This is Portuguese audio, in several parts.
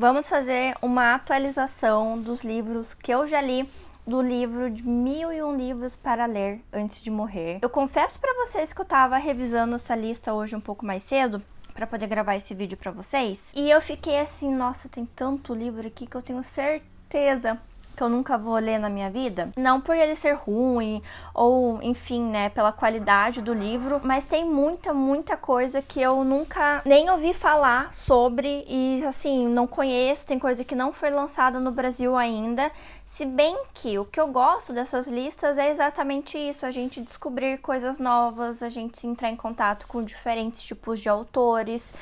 Vamos fazer uma atualização dos livros que eu já li, do livro de 1001 livros para ler antes de morrer. Eu confesso para vocês que eu tava revisando essa lista hoje um pouco mais cedo, para poder gravar esse vídeo para vocês. E eu fiquei assim, nossa, tem tanto livro aqui que eu tenho certeza que eu nunca vou ler na minha vida. Não por ele ser ruim, ou enfim, né, pela qualidade do livro, mas tem muita coisa que eu nunca nem ouvi falar sobre e assim, não conheço, tem coisa que não foi lançada no Brasil ainda. Se bem que o que eu gosto dessas listas é exatamente isso, a gente descobrir coisas novas, a gente entrar em contato com diferentes tipos de autores.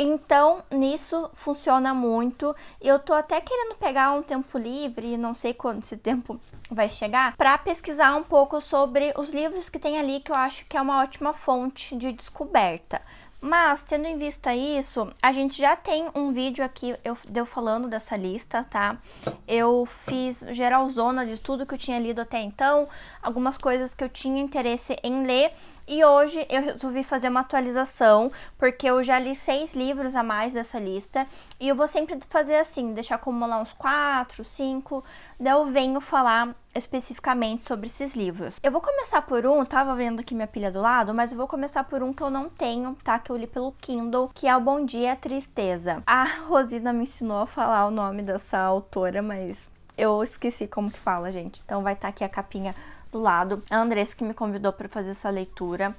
Então, nisso funciona muito. Eu tô até querendo pegar um tempo livre, não sei quando esse tempo vai chegar, para pesquisar um pouco sobre os livros que tem ali, que eu acho que é uma ótima fonte de descoberta. Mas, tendo em vista isso, a gente já tem um vídeo aqui eu falando dessa lista, tá? Eu fiz geralzona de tudo que eu tinha lido até então, algumas coisas que eu tinha interesse em ler, e hoje eu resolvi fazer uma atualização, porque eu já li 6 livros a mais dessa lista, e eu vou sempre fazer assim, deixar acumular uns 4, 5, daí eu venho falar especificamente sobre esses livros. Eu vou começar por um, eu tava vendo aqui minha pilha do lado, mas eu vou começar por um que eu não tenho, tá? Que eu li pelo Kindle, que é o Bom Dia, Tristeza. A Rosina me ensinou a falar o nome dessa autora, mas eu esqueci como que fala, gente. Então vai estar aqui a capinha do lado. A Andressa que me convidou para fazer essa leitura.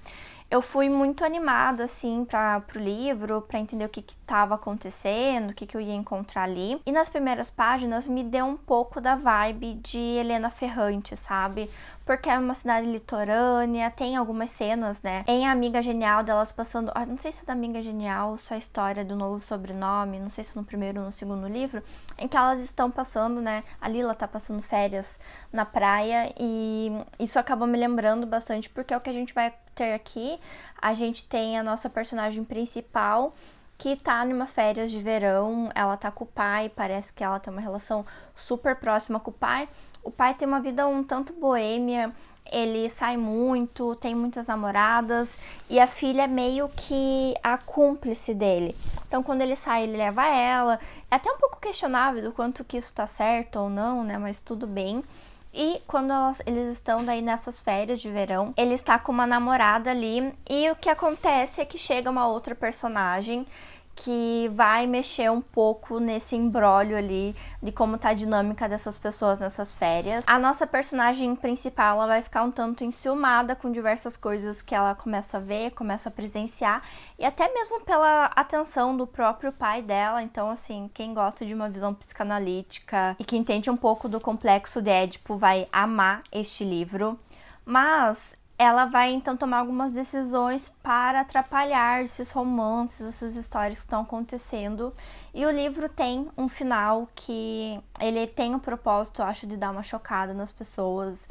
Eu fui muito animada, assim, pro livro, para entender o que estava acontecendo, o que eu ia encontrar ali. E nas primeiras páginas me deu um pouco da vibe de Helena Ferrante, sabe? Porque é uma cidade litorânea, tem algumas cenas, né? Em Amiga Genial, delas passando... não sei se é da Amiga Genial, só a história do novo sobrenome, não sei se no primeiro ou no segundo livro, em que elas estão passando, né? A Lila tá passando férias na praia e isso acabou me lembrando bastante, porque é o que a gente vai ter aqui. A gente tem a nossa personagem principal, que tá numa férias de verão, ela tá com o pai, parece que ela tem uma relação super próxima com o pai. O pai tem uma vida um tanto boêmia, ele sai muito, tem muitas namoradas, e a filha é meio que a cúmplice dele. Então, quando ele sai, ele leva ela. É até um pouco questionável do quanto que isso tá certo ou não, né, mas tudo bem. E quando eles estão daí nessas férias de verão, ele está com uma namorada ali, e o que acontece é que chega uma outra personagem que vai mexer um pouco nesse imbróglio ali de como tá a dinâmica dessas pessoas nessas férias. A nossa personagem principal, ela vai ficar um tanto enciumada com diversas coisas que ela começa a ver, começa a presenciar, e até mesmo pela atenção do próprio pai dela. Então, assim, quem gosta de uma visão psicanalítica e que entende um pouco do complexo de Édipo vai amar este livro. Mas ela vai então tomar algumas decisões para atrapalhar esses romances, essas histórias que estão acontecendo. E o livro tem um final que ele tem o propósito, eu acho, de dar uma chocada nas pessoas.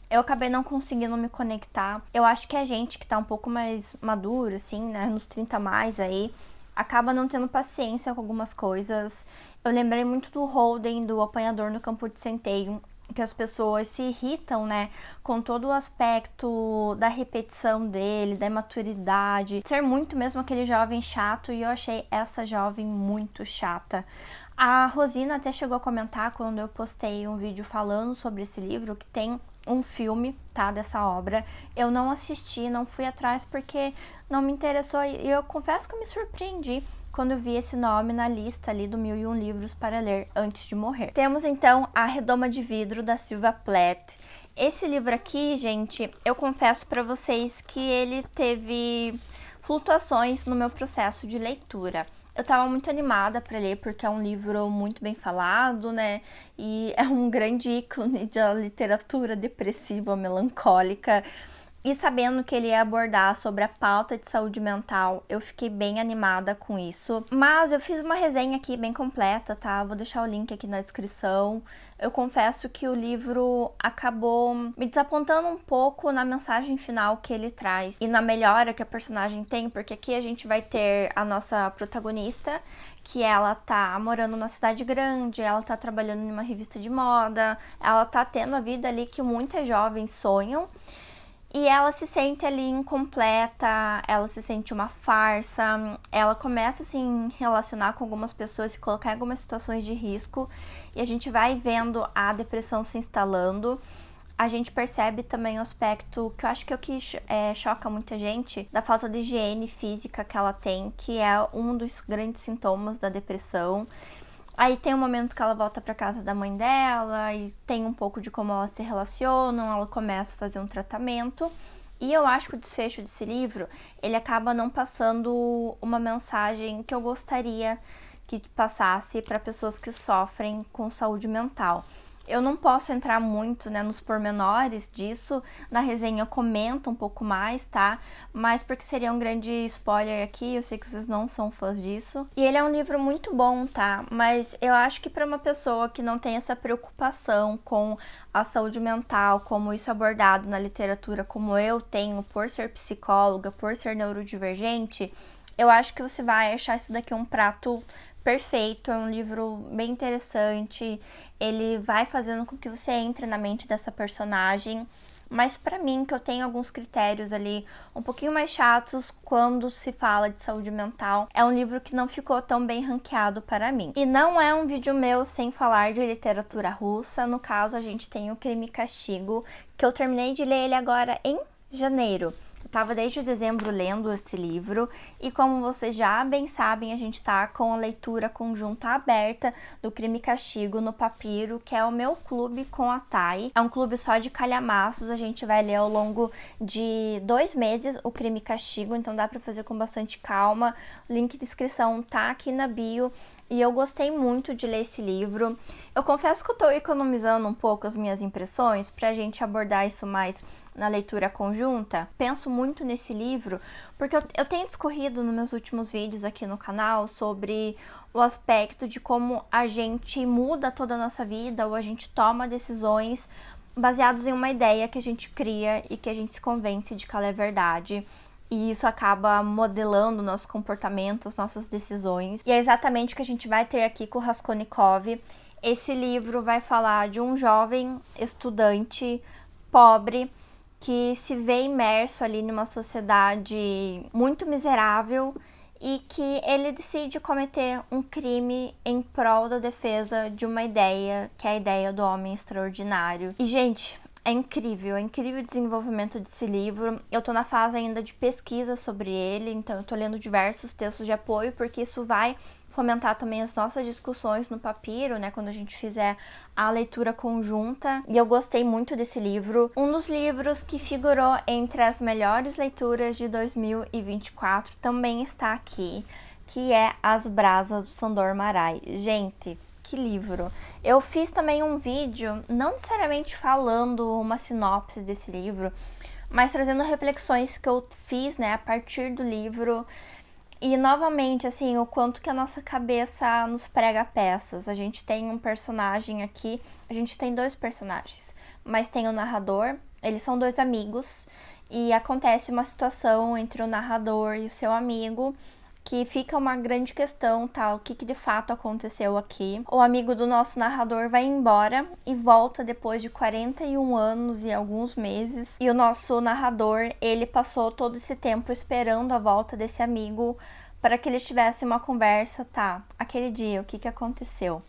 Eu acabei não conseguindo me conectar. Eu acho que a gente que tá um pouco mais maduro, assim, né, nos 30 mais aí, acaba não tendo paciência com algumas coisas. Eu lembrei muito do Holden, do Apanhador no Campo de Centeio, que as pessoas se irritam, né, com todo o aspecto da repetição dele, da imaturidade, ser muito mesmo aquele jovem chato, e eu achei essa jovem muito chata. A Rosina até chegou a comentar quando eu postei um vídeo falando sobre esse livro, que tem um filme, tá, dessa obra. Eu não assisti, não fui atrás porque não me interessou, e eu confesso que eu me surpreendi quando eu vi esse nome na lista ali do 1001 livros para ler antes de morrer. Temos então A Redoma de Vidro, da Sylvia Plath. Esse livro aqui, gente, eu confesso para vocês que ele teve flutuaçõões no meu processo de leitura. Eu tava muito animada para ler, porque é um livro muito bem falado, né? E é um grande ícone da literatura depressiva, melancólica. E sabendo que ele ia abordar sobre a pauta de saúde mental, eu fiquei bem animada com isso. Mas eu fiz uma resenha aqui bem completa, tá? Vou deixar o link aqui na descrição. Eu confesso que o livro acabou me desapontando um pouco na mensagem final que ele traz e na melhora que a personagem tem, porque aqui a gente vai ter a nossa protagonista, que ela tá morando na cidade grande, ela tá trabalhando em uma revista de moda, ela tá tendo a vida ali que muitas jovens sonham. E ela se sente ali incompleta, ela se sente uma farsa, ela começa a se relacionar com algumas pessoas, se colocar em algumas situações de risco, e a gente vai vendo a depressão se instalando. A gente percebe também o aspecto que eu acho que é o que choca muita gente, da falta de higiene física que ela tem, que é um dos grandes sintomas da depressão. Aí tem um momento que ela volta para casa da mãe dela e tem um pouco de como elas se relacionam, ela começa a fazer um tratamento. E eu acho que o desfecho desse livro, ele acaba não passando uma mensagem que eu gostaria que passasse para pessoas que sofrem com saúde mental. Eu não posso entrar muito, né, nos pormenores disso, na resenha eu comento um pouco mais, tá? Mas porque seria um grande spoiler aqui, eu sei que vocês não são fãs disso. E ele é um livro muito bom, tá? Mas eu acho que para uma pessoa que não tem essa preocupação com a saúde mental, como isso é abordado na literatura, como eu tenho por ser psicóloga, por ser neurodivergente, eu acho que você vai achar isso daqui um prato perfeito, é um livro bem interessante, ele vai fazendo com que você entre na mente dessa personagem, mas pra mim, que eu tenho alguns critérios ali um pouquinho mais chatos quando se fala de saúde mental, é um livro que não ficou tão bem ranqueado para mim. E não é um vídeo meu sem falar de literatura russa, no caso a gente tem o Crime e Castigo, que eu terminei de ler ele agora em janeiro. Eu tava desde dezembro lendo esse livro e, como vocês já bem sabem, a gente tá com a leitura conjunta aberta do Crime e Castigo no Papiro, que é o meu clube com a Thay. É um clube só de calhamaços, a gente vai ler ao longo de 2 meses o Crime e Castigo, então dá pra fazer com bastante calma. O link de inscrição tá aqui na bio. E eu gostei muito de ler esse livro. Eu confesso que eu tô economizando um pouco as minhas impressões pra gente abordar isso mais na leitura conjunta. Penso muito nesse livro porque eu tenho discorrido nos meus últimos vídeos aqui no canal sobre o aspecto de como a gente muda toda a nossa vida ou a gente toma decisões baseados em uma ideia que a gente cria e que a gente se convence de que ela é verdade. E isso acaba modelando o nosso comportamento, as nossas decisões. E é exatamente o que a gente vai ter aqui com o Raskolnikov. Esse livro vai falar de um jovem estudante pobre que se vê imerso ali numa sociedade muito miserável e que ele decide cometer um crime em prol da defesa de uma ideia, que é a ideia do homem extraordinário. E, gente, é incrível o desenvolvimento desse livro. Eu tô na fase ainda de pesquisa sobre ele, então eu tô lendo diversos textos de apoio, porque isso vai fomentar também as nossas discussões no Papiro, né, quando a gente fizer a leitura conjunta. E eu gostei muito desse livro. Um dos livros que figurou entre as melhores leituras de 2024 também está aqui, que é As Brasas, do Sandor Márai. Gente, que livro! Eu fiz também um vídeo, não necessariamente falando uma sinopse desse livro, mas trazendo reflexões que eu fiz, né, a partir do livro. E, novamente, assim, o quanto que a nossa cabeça nos prega peças. A gente tem um personagem aqui, a gente tem 2 personagens, mas tem o narrador, eles são 2 amigos, e acontece uma situação entre o narrador e o seu amigo, que fica uma grande questão, tá? O que de fato aconteceu aqui. O amigo do nosso narrador vai embora e volta depois de 41 anos e alguns meses. E o nosso narrador, ele passou todo esse tempo esperando a volta desse amigo para que eles tivessem uma conversa, tá? Aquele dia, o que aconteceu?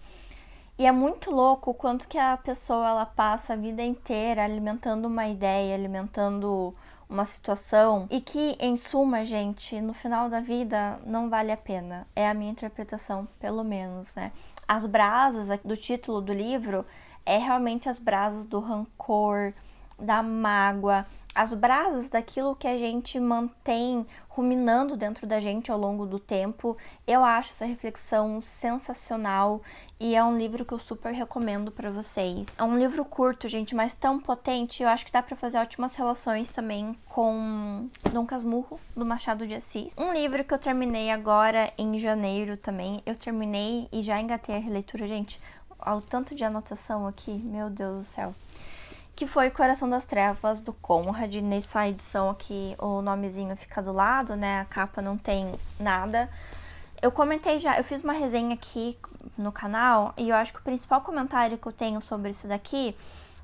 E é muito louco o quanto que a pessoa, ela passa a vida inteira alimentando uma ideia, alimentando uma situação, e que, em suma, gente, no final da vida não vale a pena. É a minha interpretação, pelo menos, né? As brasas do título do livro é realmente as brasas do rancor, da mágoa, as brasas daquilo que a gente mantém ruminando dentro da gente ao longo do tempo. Eu acho essa reflexão sensacional e é um livro que eu super recomendo pra vocês. É um livro curto, gente, mas tão potente. Eu acho que dá pra fazer ótimas relações também com Dom Casmurro, do Machado de Assis. Um livro que eu terminei agora em janeiro também. Eu terminei e já engatei a releitura, gente. Ao tanto de anotação aqui, meu Deus do céu. Que foi Coração das Trevas, do Conrad. Nessa edição aqui, o nomezinho fica do lado, né? A capa não tem nada. Eu comentei já, eu fiz uma resenha aqui no canal, e eu acho que o principal comentário que eu tenho sobre isso daqui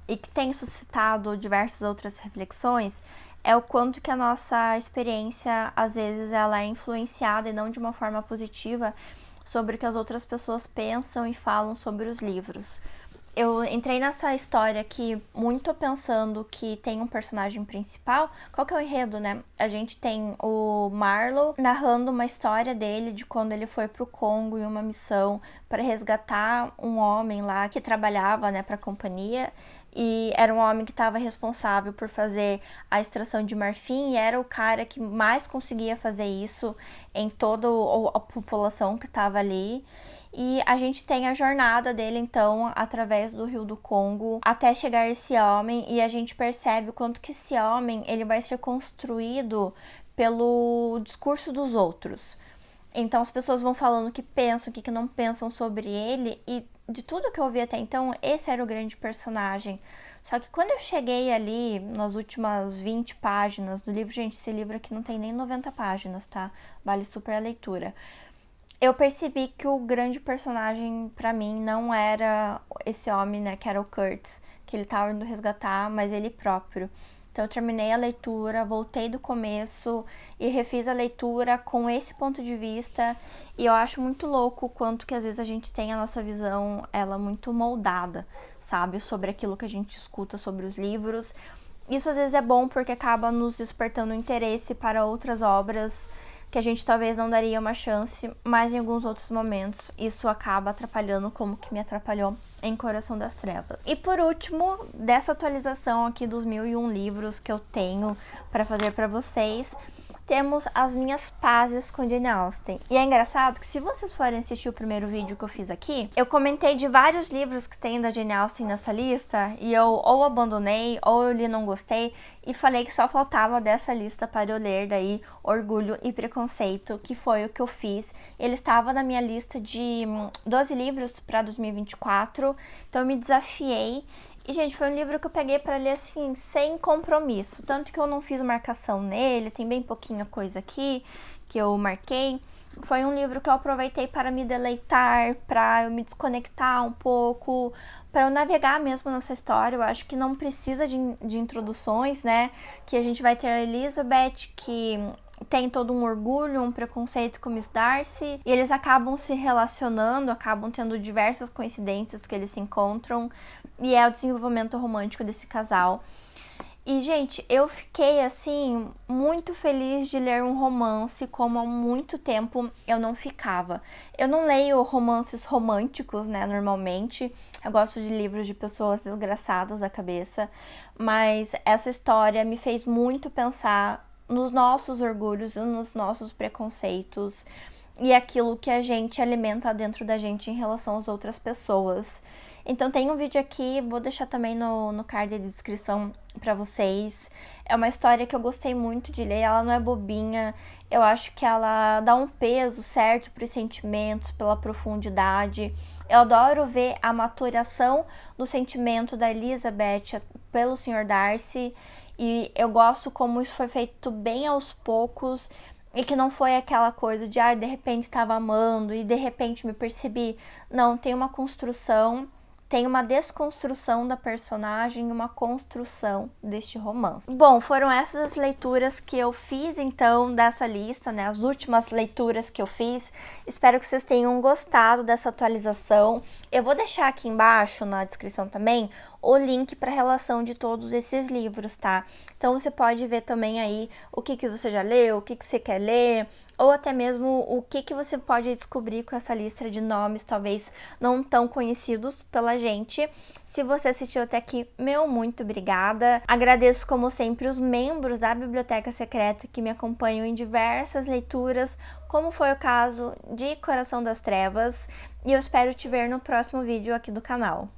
e que tem suscitado diversas outras reflexões é o quanto que a nossa experiência, às vezes, ela é influenciada e não de uma forma positiva sobre o que as outras pessoas pensam e falam sobre os livros. Eu entrei nessa história aqui muito pensando que tem um personagem principal. Qual que é o enredo, né? A gente tem o Marlowe narrando uma história dele de quando ele foi pro Congo em uma missão para resgatar um homem lá que trabalhava, né, para a companhia. E era um homem que estava responsável por fazer a extração de marfim e era o cara que mais conseguia fazer isso em toda a população que estava ali. E a gente tem a jornada dele, então, através do Rio do Congo, até chegar esse homem, e a gente percebe o quanto que esse homem ele vai ser construído pelo discurso dos outros. Então as pessoas vão falando o que pensam, o que não pensam sobre ele, e de tudo que eu vi até então, esse era o grande personagem. Só que quando eu cheguei ali, nas últimas 20 páginas do livro, gente, esse livro aqui não tem nem 90 páginas, tá? Vale super a leitura. Eu percebi que o grande personagem pra mim não era esse homem, né, que era o Kurtz, que ele tava indo resgatar, mas ele próprio. Então eu terminei a leitura, voltei do começo e refiz a leitura com esse ponto de vista, e eu acho muito louco o quanto que às vezes a gente tem a nossa visão, ela muito moldada, sabe, sobre aquilo que a gente escuta sobre os livros. Isso às vezes é bom porque acaba nos despertando interesse para outras obras que a gente talvez não daria uma chance, mas em alguns outros momentos isso acaba atrapalhando, como que me atrapalhou em Coração das Trevas. E por último, dessa atualização aqui dos 1001 livros que eu tenho para fazer para vocês, temos as minhas pazes com Jane Austen. E é engraçado que se vocês forem assistir o primeiro vídeo que eu fiz aqui, eu comentei de vários livros que tem da Jane Austen nessa lista, e eu ou abandonei, ou eu li e não gostei, e falei que só faltava dessa lista para eu ler daí Orgulho e Preconceito, que foi o que eu fiz. Ele estava na minha lista de 12 livros para 2024, então eu me desafiei. E, gente, foi um livro que eu peguei pra ler, assim, sem compromisso. Tanto que eu não fiz marcação nele, tem bem pouquinha coisa aqui que eu marquei. Foi um livro que eu aproveitei para me deleitar, pra eu me desconectar um pouco, pra eu navegar mesmo nessa história. Eu acho que não precisa de introduções, né? Que a gente vai ter a Elizabeth, que tem todo um orgulho, um preconceito com Miss Darcy, e eles acabam se relacionando, acabam tendo diversas coincidências que eles se encontram, e é o desenvolvimento romântico desse casal. E, gente, eu fiquei, assim, muito feliz de ler um romance como há muito tempo eu não ficava. Eu não leio romances românticos, né, normalmente. Eu gosto de livros de pessoas desgraçadas da cabeça, mas essa história me fez muito pensar nos nossos orgulhos e nos nossos preconceitos e aquilo que a gente alimenta dentro da gente em relação às outras pessoas. Então tem um vídeo aqui, vou deixar também no card de descrição pra vocês. É uma história que eu gostei muito de ler, ela não é bobinha, eu acho que ela dá um peso certo pros sentimentos, pela profundidade. Eu adoro ver a maturação do sentimento da Elizabeth pelo Sr. Darcy, e eu gosto como isso foi feito bem aos poucos, e que não foi aquela coisa de, de repente estava amando e de repente me percebi. Não, tem uma construção, tem uma desconstrução da personagem e uma construção deste romance. Bom, foram essas as leituras que eu fiz então dessa lista, né? As últimas leituras que eu fiz. Espero que vocês tenham gostado dessa atualização. Eu vou deixar aqui embaixo na descrição também o link para a relação de todos esses livros, tá? Então você pode ver também aí o que você já leu, o que você quer ler, ou até mesmo o que você pode descobrir com essa lista de nomes talvez não tão conhecidos pela gente. Se você assistiu até aqui, meu muito obrigada. Agradeço, como sempre, os membros da Biblioteca Secreta que me acompanham em diversas leituras, como foi o caso de Coração das Trevas, e eu espero te ver no próximo vídeo aqui do canal.